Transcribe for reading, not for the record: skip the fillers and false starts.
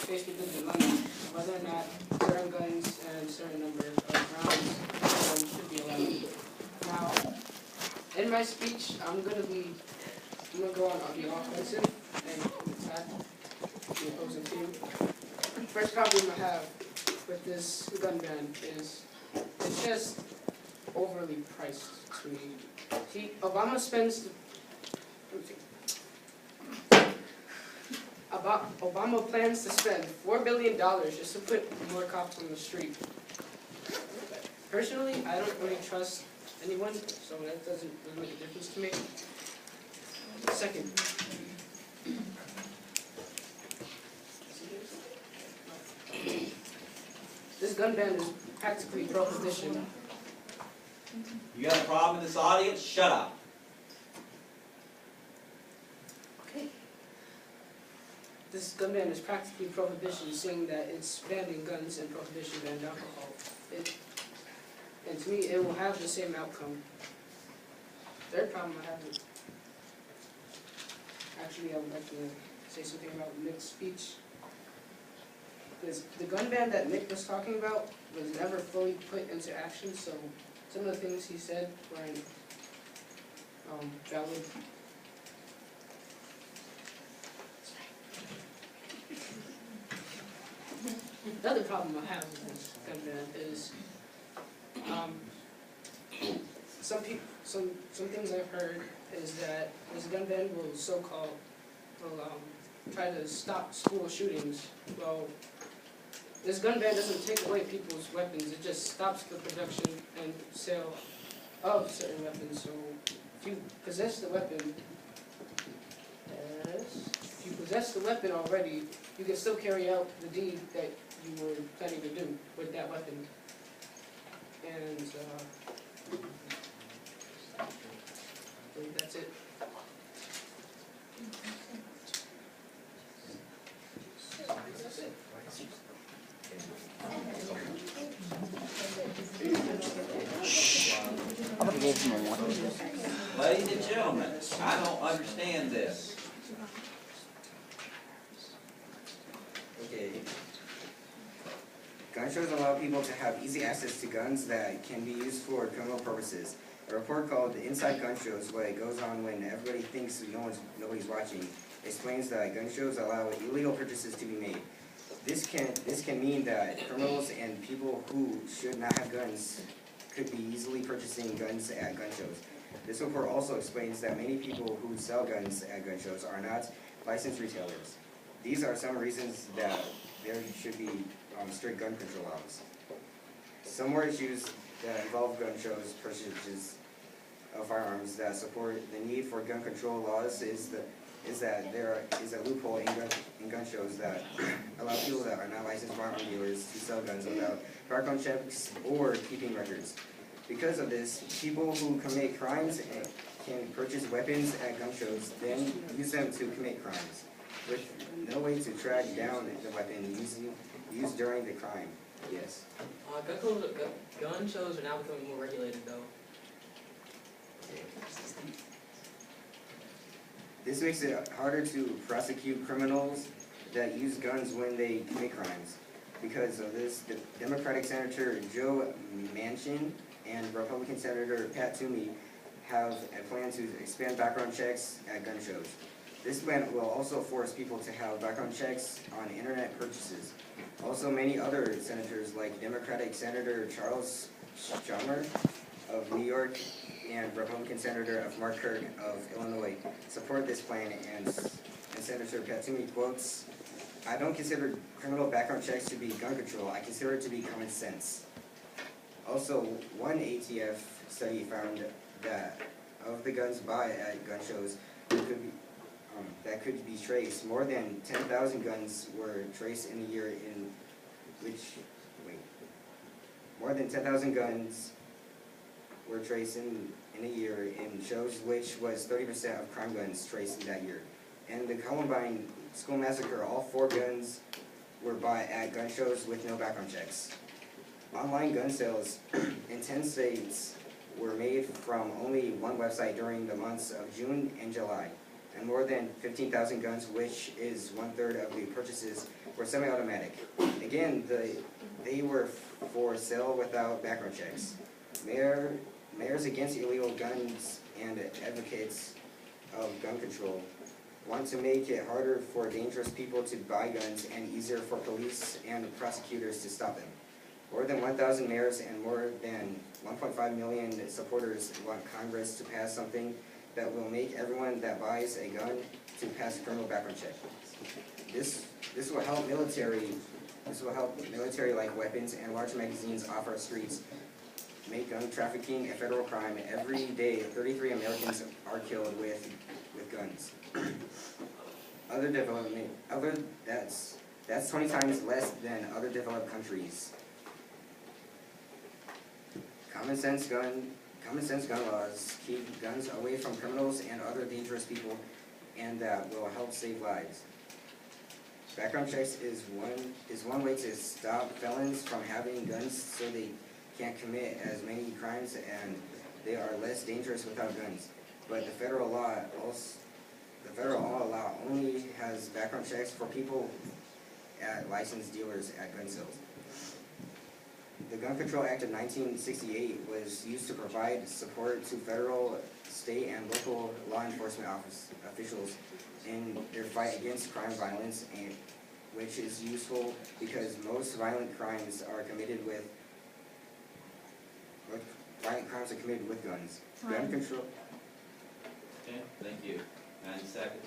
faced with the dilemma whether or not certain guns and certain number of rounds should be allowed. Now, in my speech, I'm gonna go on the offensive and attack the opposing team. First problem I have with this gun ban is it's just overly priced to me. Obama spends Obama plans to spend $4 billion just to put more cops on the street. Personally, I don't really trust anyone, so that doesn't really make a difference to me. Second, this gun ban is practically prohibition. You got a problem in this audience? Shut up. Okay. This gun ban is practically prohibition, seeing that it's banning guns and prohibition banned alcohol. And to me, it will have the same outcome. Third problem I have is, actually, I would like to say something about Nick's speech. Because the gun ban that Nick was talking about was never fully put into action, so some of the things he said weren't valid. The other problem I have with this gun ban is some things I've heard is that this gun ban will try to stop school shootings. Well, this gun ban doesn't take away people's weapons, it just stops the production and sale of certain weapons. So if you possess the weapon, already, you can still carry out the deed that you were planning to do with that weapon. And I believe that's it. That's it. Ladies and gentlemen, I don't understand this. Okay. Gun shows allow people to have easy access to guns that can be used for criminal purposes. A report called Inside Gun Shows, What Goes On When Everybody Thinks Nobody's Watching, explains that gun shows allow illegal purchases to be made. This can mean that criminals and people who should not have guns could be easily purchasing guns at gun shows. This report also explains that many people who sell guns at gun shows are not licensed retailers. These are some reasons that there should be strict gun control laws. Some more issues that involve gun shows purchases of firearms that support the need for gun control laws is that there is a loophole in gun shows that allow people that are not licensed firearm dealers to sell guns without background checks or keeping records. Because of this, people who commit crimes can purchase weapons at gun shows, then use them to commit crimes, with no way to track down the weapon used during the crime. Yes. Gun shows are now becoming more regulated, though. This makes it harder to prosecute criminals that use guns when they commit crimes. Because of this, the Democratic Senator Joe Manchin and Republican Senator Pat Toomey have a plan to expand background checks at gun shows. This plan will also force people to have background checks on internet purchases. Also, many other senators, like Democratic Senator Charles Schumer of New York and Republican Senator Mark Kirk of Illinois, support this plan, and Senator Pat Toomey quotes, "I don't consider criminal background checks to be gun control. I consider it to be common sense." Also, one ATF study found that of the guns bought at gun shows that could be traced, more than 10,000 guns were traced in a year more than 10,000 guns were traced in a year in shows, which was 30% of crime guns traced in that year. And the Columbine school massacre, all 4 guns were bought at gun shows with no background checks. Online gun sales in 10 states were made from only one website during the months of June and July. and more than 15,000 guns, which is 1/3 of the purchases, were semi-automatic. Again, they were for sale without background checks. Mayors against illegal guns and advocates of gun control want to make it harder for dangerous people to buy guns and easier for police and prosecutors to stop them. More than 1,000 mayors and more than 1.5 million supporters want Congress to pass something that will make everyone that buys a gun to pass a criminal background check. This will help military like weapons and large magazines off our streets, make gun trafficking a federal crime. Every day, 33 Americans are killed with guns. That's 20 times less than other developed countries. Common sense gun laws keep guns away from criminals and other dangerous people, and that will help save lives. Background checks is one way to stop felons from having guns, so they can't commit as many crimes and they are less dangerous without guns. But the federal law only has background checks for people at licensed dealers at gun sales. The Gun Control Act of 1968 was used to provide support to federal, state, and local law enforcement officials in their fight against crime violence, which is useful because most violent crimes are committed with guns. Gun control. Okay, thank you. 9 seconds.